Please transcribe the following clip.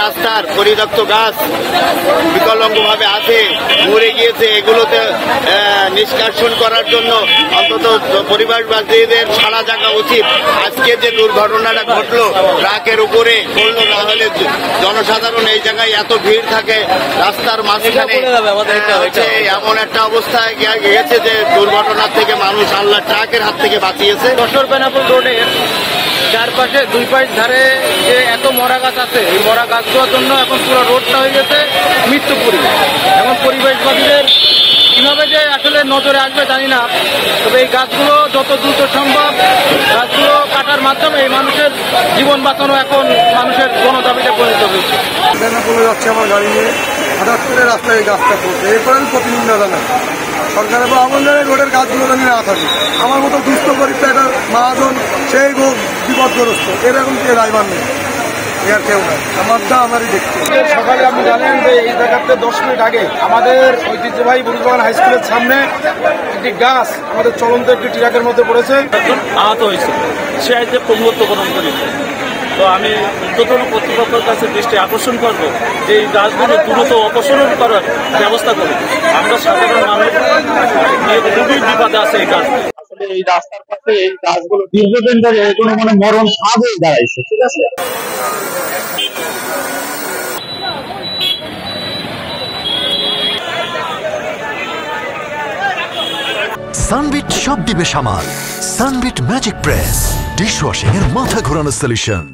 রাস্তার পরিত্যক্ত গাছ বিকলাঙ্গভাবে আছে, মরে গিয়েছে, এগুলোতে নিষ্কাশন করার জন্য অন্তত পরিবারবাসীদের ছাড়া জায়গা উচিত। আজকে যে দুর্ঘটনাটা ঘটলো ট্রাকের উপরে পড়লো, না হলে জনসাধারণ এই জায়গায় এত ভিড় থাকে রাস্তার মাঝখানে, এমন একটা অবস্থায় গেছে যে দুর্ঘটনার থেকে মানুষ আল্লাহ ট্রাকের হাত থেকে বাঁচিয়েছে। যশোর বেনাপুর রোডে চারপাশে দুই পাশ ধারে যে এত মরা গাছ আছে, এই মরা গাছগুলোর জন্য এখন পুরো রোডটা হয়ে গেছে মৃত্যুপুরী। এখন পরিবেশবাদীদের কিভাবে যে আসলে নজরে আসবে জানি না, তবে এই গাছগুলো যত দ্রুত সম্ভব গাছগুলো কাটার মাধ্যমে এই মানুষের জীবন বাঁচানো এখন মানুষের গণদাবিতে পরিণত হয়েছে। বেনাপুরে যাচ্ছে আমার গাড়ি নিয়ে, হঠাৎ করে রাস্তায় এই গাছটা পড়ছে, এরপরে আমি প্রতিনিন্দা জানাই সরকারের বা আমলের রোডের গাছগুলো জানি না থাকে। আমার মতো দুস্থ গরিব একটা মহাজন সেই বিপদগ্রস্ত, এরকম কে ড্রাইভার নেই, এর কেউ নাই, আমার যা আমারই দেখতে। সকালে আপনি জানেন যে এই জায়গাতে 10 মিনিট আগে আমাদের ঐতিহ্যবাহী বুড়িবাগান হাই স্কুলের সামনে একটি গাছ আমাদের চলন্ত একটি ট্রাকের মধ্যে পড়েছে, একজন আহত হয়েছে, সে আইতে প্রমত্তকরণ করেছে। তো আমি ঊর্ধ্বতন কর্তৃপক্ষের কাছে দৃষ্টি আকর্ষণ করব যে এই গাছগুলো দ্রুত অপসারণ করার ব্যবস্থা করুন। আমরা সাধারণ মানুষ খুবই বিপদে আছে এই গাছ। এই রাস্তার পাশে এই গাছগুলো দীর্ঘদিন ধরে কোনো মরণ ফাঁদ হয়ে দাঁড়াইছে, ঠিক আছে। সানবিট সব দিবে সামাল। সানবিট ম্যাজিক প্রেস ডিশওয়াশিং এর মাথা ঘোরানো সলিউশন।